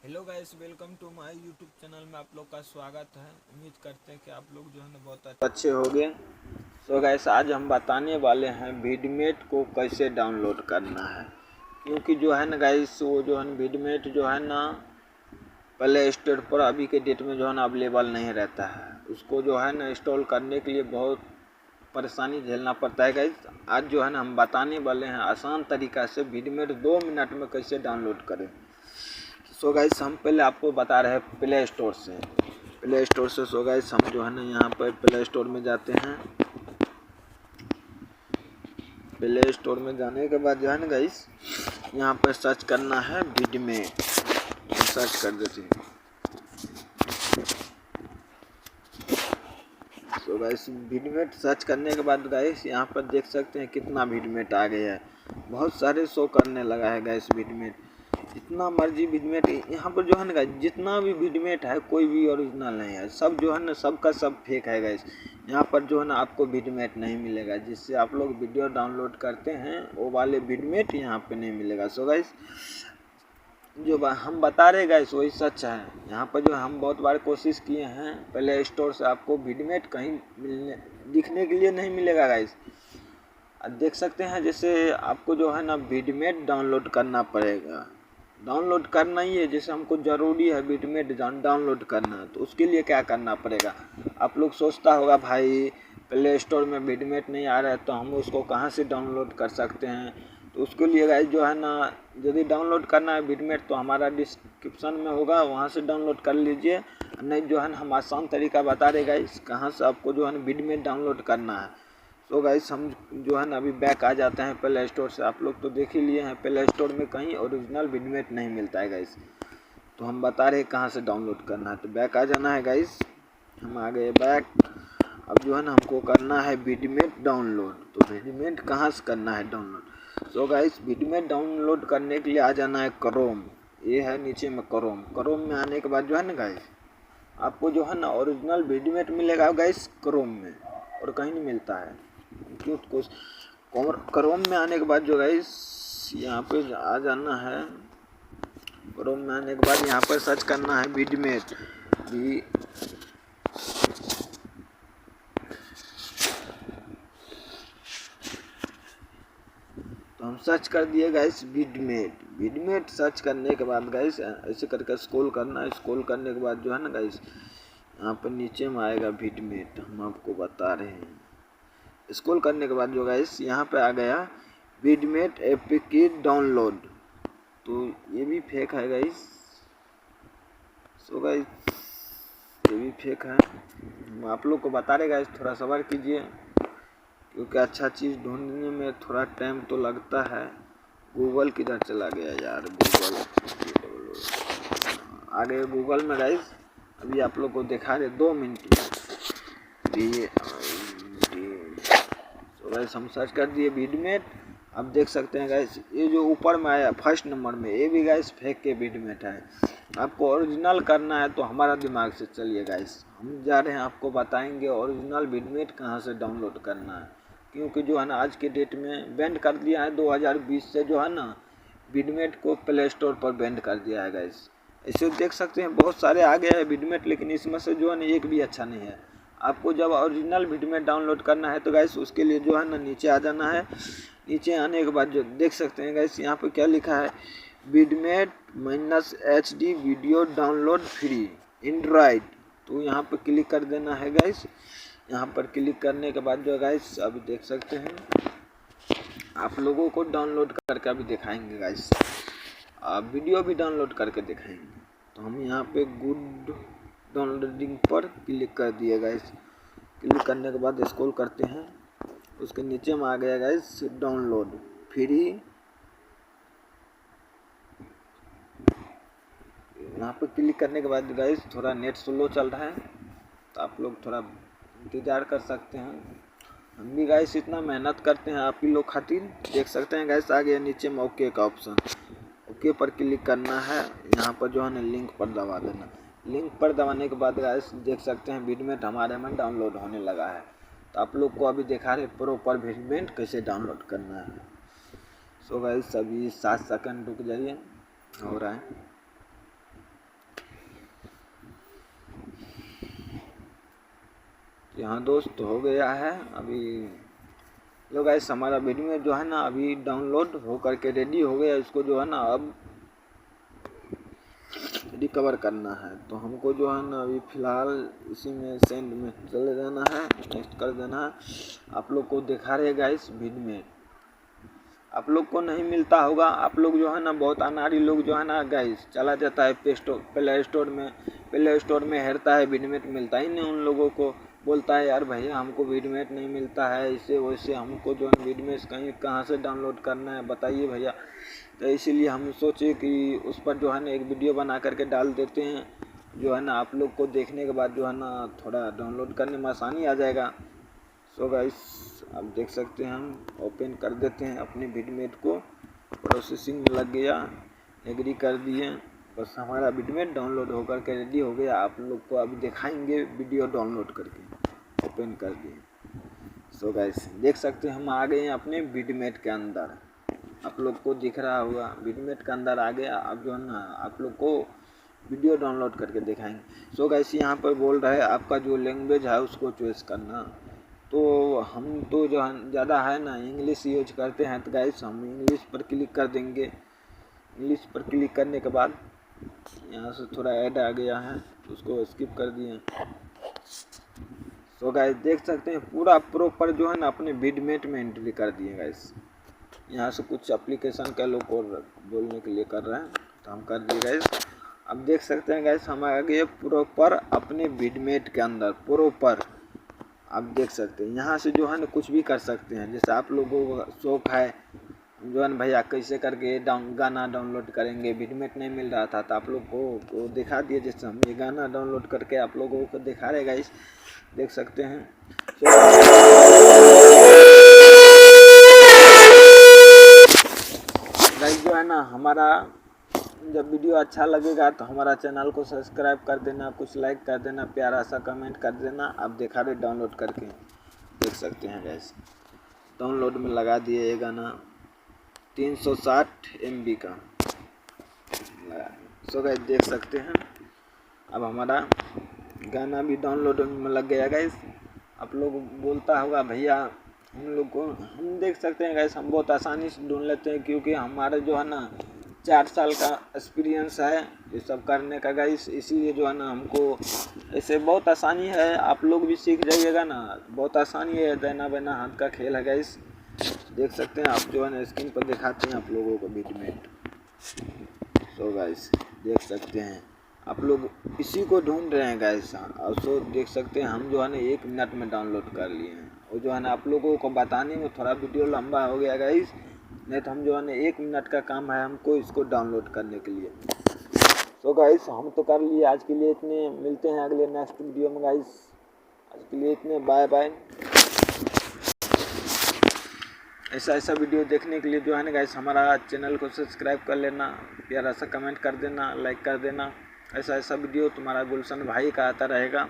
Hello guys, welcome to my YouTube channel में आप लोग का स्वागत है। उम्मीद करते हैं कि आप लोग जो है ना बहुत अच्छे होंगे। सो गाइस, आज हम बताने वाले हैं वीडमेट को कैसे डाउनलोड करना है। क्योंकि जो है ना गाइस, वो जो है वीडमेट जो है ना प्ले स्टोर पर अभी के डेट में जो है ना अवेलेबल नहीं रहता है। उसको जो है ना इंस्टॉल करने के लिए बहुत परेशानी झेलना पड़ता है गाइस। आज जो है ना हम बताने वाले हैं आसान तरीका से वीडमेट 2 मिनट में कैसे डाउनलोड करें। सो गाइस, हम पहले आपको बता रहे हैं प्ले स्टोर से। सो गाइस, हम जो है ना यहाँ पर प्ले स्टोर में जाते हैं। प्ले स्टोर में जाने के बाद जो है ना गाइस, यहाँ पर सर्च करना है वीडमेट। सर्च कर देते हैं। सो गाइस, वीडमेट सर्च करने के बाद गाइस यहाँ पर देख सकते हैं कितना वीडमेट आ गया है। बहुत सारे शो करने लगा है गाइस वीडमेट। जितना मर्जी वीडमेट यहाँ पर जो है ना गाइस, जितना भी वीडमेट है कोई भी ओरिजिनल नहीं है। सब जो है ना सबका सब फेक है गाइस। यहाँ पर जो है ना आपको वीडमेट नहीं मिलेगा। जिससे आप लोग वीडियो डाउनलोड करते हैं वो वाले वीडमेट यहाँ पे नहीं मिलेगा। सो गाइस, जो हम बता रहे गाइस वही सच है। यहाँ पर जो हम बहुत बार कोशिश किए हैं, प्ले स्टोर से आपको वीडमेट कहीं मिलने दिखने के लिए नहीं मिलेगा गाइस। देख सकते हैं जैसे आपको जो है ना वीडमेट डाउनलोड करना पड़ेगा। डाउनलोड करना ही है, जैसे हमको ज़रूरी है वीडमेट डाउनलोड करना, तो उसके लिए क्या करना पड़ेगा। आप लोग सोचता होगा भाई प्ले स्टोर में वीडमेट नहीं आ रहा है तो हम उसको कहाँ से डाउनलोड कर सकते हैं। तो उसके लिए गाइस जो है ना, यदि डाउनलोड करना है वीडमेट तो हमारा डिस्क्रिप्शन में होगा, वहाँ से डाउनलोड कर लीजिए। नहीं जो है ना हम आसान तरीका बता रहे गाइस कहाँ से आपको जो है ना वीडमेट डाउनलोड करना है। तो गाइस, हम जो है ना अभी बैक आ जाते हैं प्ले स्टोर से। आप लोग तो देख ही लिए हैं प्ले स्टोर में कहीं ओरिजिनल वीडमेट नहीं मिलता है गाइस। तो हम बता रहे हैं कहाँ से डाउनलोड करना है। तो बैक आ जाना है गाइस। हम आ गए बैक। अब जो है ना हमको करना है वीडमेट डाउनलोड। तो वीडमेट कहाँ से करना है डाउनलोड। तो गाइस, वीडमेट डाउनलोड करने के लिए आ जाना है क्रोम। ये है नीचे में क्रोम में आने के बाद जो है ना गाइस, आपको जो है ना ओरिजिनल वीडमेट मिलेगा गाइस क्रोम में, और कहीं नहीं मिलता है। क्यों कुछ क्रोम में आने के बाद जो गाइस यहाँ पे आ जाना है। क्रोम में आने के बाद यहाँ पर सर्च करना है वीडमेट भी। तो हम सर्च कर दिए गाइस वीडमेट सर्च करने के बाद गाइस ऐसे करके स्क्रॉल करना है। स्क्रॉल करने के बाद जो है ना गाइस, यहाँ पर नीचे में आएगा वीडमेट। हम आपको बता रहे हैं। स्क्रॉल करने के बाद जो गाइस यहाँ पे आ गया वीडमेट एपीके डाउनलोड। तो ये भी फेक है गाइस। सो गाइस, ये भी फेक है। हम आप लोग को बता रहे गाइस, थोड़ा सब्र कीजिए, क्योंकि अच्छा चीज़ ढूंढने में थोड़ा टाइम तो लगता है। गूगल किधर चला गया यार, गूगल आ गए गूगल में गाइस। अभी आप लोग को दिखा रहे 2 मिनट में। तो गाइस, हम सर्च कर दिए वीडमेट। अब देख सकते हैं गाइस, ये जो ऊपर में आया फर्स्ट नंबर में, ये भी गाइस फेक के वीडमेट है। आपको ओरिजिनल करना है तो हमारा दिमाग से चलिए गाइस, हम जा रहे हैं आपको बताएंगे ओरिजिनल वीडमेट कहाँ से डाउनलोड करना है। क्योंकि जो है ना आज के डेट में बैंड कर दिया है 2020 से जो है ना वीडमेट को प्ले स्टोर पर बैंड कर दिया है गाइस। ऐसे देख सकते हैं बहुत सारे आ गए हैं वीडमेट, लेकिन इसमें से जो है ना एक भी अच्छा नहीं है। आपको जब ओरिजिनल वीडमेट डाउनलोड करना है तो गाइस उसके लिए जो है ना नीचे आ जाना है। नीचे आने के बाद जो देख सकते हैं गाइस, यहाँ पे क्या लिखा है, VidMate -HD video download free Android. तो यहाँ पर क्लिक कर देना है गाइस। यहाँ पर क्लिक करने के बाद जो गाइस अभी देख सकते हैं, आप लोगों को डाउनलोड करके अभी दिखाएंगे गाइस। आप वीडियो भी डाउनलोड करके दिखाएंगे। तो हम यहाँ पे गुड डाउनलोडिंग पर क्लिक कर दिए गाइस। क्लिक करने के बाद स्क्रॉल करते हैं, उसके नीचे में आ गया गाइस डाउनलोड फ्री। यहाँ पे क्लिक करने के बाद गाइस थोड़ा नेट स्लो चल रहा है, तो आप लोग थोड़ा इंतज़ार कर सकते हैं। हम भी गाइस इतना मेहनत करते हैं आप ही लोग खातिर। देख सकते हैं गाइस आ गया नीचे में ओके का ऑप्शन। ओके पर क्लिक करना है। यहाँ पर जो है ना लिंक पर दबा देना। लिंक पर दबाने के बाद गाइस देख सकते हैं वीडमेट हमारे में डाउनलोड होने लगा है। तो आप लोग को अभी दिखा रहे प्रॉपर वीडमेट कैसे डाउनलोड करना है। सो गाइस, अभी 7 सेकंड रुक जाइए, हो रहा है। यहाँ दोस्त हो गया है अभी। लो गाइस हमारा वीडियो जो है ना अभी डाउनलोड हो करके रेडी हो गया। इसको जो है ना अब रिकवर करना है, तो हमको जो है ना अभी फ़िलहाल इसी में सेंड में चले जाना है, नेक्स्ट कर देना है। आप लोग को दिखा रहे गाइस वीडियो, आप लोग को नहीं मिलता होगा। आप लोग जो है ना बहुत अनाड़ी लोग जो है ना गाइस चला जाता है प्ले स्टोर में हेरता है, वीडमेट मिलता ही नहीं उन लोगों को। बोलता है यार भैया हमको वीडमेट नहीं मिलता है, इससे वैसे हमको जो है वीडमेट कहाँ से डाउनलोड करना है बताइए भैया। तो इसीलिए हम सोचे कि उस पर जो है ना एक वीडियो बना करके डाल देते हैं, जो है ना आप लोग को देखने के बाद जो है ना थोड़ा डाउनलोड करने में आसानी आ जाएगा। सो गाइस आप देख सकते हैं हम ओपन कर देते हैं अपने वीडमेट को। प्रोसेसिंग में लग गया, एग्री कर दिए, बस हमारा वीडमेट डाउनलोड होकर के रेडी हो गया। आप लोग को अभी दिखाएंगे वीडियो डाउनलोड करके, ओपन कर दिए। सो गाइस देख सकते हैं हम आ गए हैं अपने वीडमेट के अंदर। आप लोग को दिख रहा होगा वीडमेट के अंदर आ गया। अब जो है ना आप लोग को वीडियो डाउनलोड करके दिखाएंगे। सो गाइस यहाँ पर बोल रहा है आपका जो लैंग्वेज है उसको चॉइस करना। तो हम तो जो है ज़्यादा है ना इंग्लिश यूज करते हैं, तो गाइस हम इंग्लिश पर क्लिक कर देंगे। इंग्लिश पर क्लिक करने के बाद यहाँ से थोड़ा ऐड आ गया है, उसको स्किप कर दिए। सो गाइस देख सकते हैं पूरा प्रॉपर जो है ना अपने वीडमेट में एंट्री कर दिए गाइस। यहाँ से कुछ एप्लीकेशन का लोग और बोलने के लिए कर रहे हैं, तो हम कर दिए गाइस। अब देख सकते हैं गाइस हम आ गए प्रॉपर अपने वीडमेट के अंदर प्रॉपर। आप देख सकते हैं यहाँ से जो है ना कुछ भी कर सकते हैं। जैसे आप लोगों को शौक है जो है ना भैया कैसे करके गाना डाउनलोड करेंगे, वीडमेट नहीं मिल रहा था तो आप लोग को दिखा दिए। जैसे हम ये गाना डाउनलोड करके आप लोगों को दिखा रहे गाइस, देख सकते हैं। गाइस जो है ना हमारा जब वीडियो अच्छा लगेगा तो हमारा चैनल को सब्सक्राइब कर देना, कुछ लाइक कर देना, प्यारा सा कमेंट कर देना। आप दिखा रहे डाउनलोड करके देख सकते हैं गाइस, डाउनलोड में लगा दिए ये गाना 360 MB का लगा। सो गाइस देख सकते हैं अब हमारा गाना भी डाउनलोड में लग गया गाइस। आप लोग बोलता होगा भैया हम लोग को, हम देख सकते हैं गाइस हम बहुत आसानी से ढूंढ लेते हैं, क्योंकि हमारा जो है ना 4 साल का एक्सपीरियंस है ये सब करने का गाइस। इसीलिए जो है ना हमको ऐसे बहुत आसानी है, आप लोग भी सीख जाइएगा ना, बहुत आसानी है, देना बेना हाथ का खेल है गाइस। देख सकते हैं आप जो है ना स्क्रीन पर दिखाते हैं आप लोगों को वीडमेट। सो गाइस देख सकते हैं आप लोग इसी को ढूंढ रहे हैं गाइस। और सो देख सकते हैं हम जो है ना 1 मिनट में डाउनलोड कर लिए हैं। और जो है ना आप लोगों को बताने में थोड़ा वीडियो लंबा हो गया गाइस, नहीं तो हम जो है ना 1 मिनट का काम है हमको इसको डाउनलोड करने के लिए। सो गाइस हम तो कर लिए आज के लिए इतने, मिलते हैं अगले नेक्स्ट वीडियो में गाइस। आज के लिए इतने, बाय बाय। ऐसा वीडियो देखने के लिए जो है ना गाइस हमारा चैनल को सब्सक्राइब कर लेना, प्यारा सा कमेंट कर देना, लाइक कर देना। ऐसा वीडियो तुम्हारा गुलशन भाई का आता रहेगा।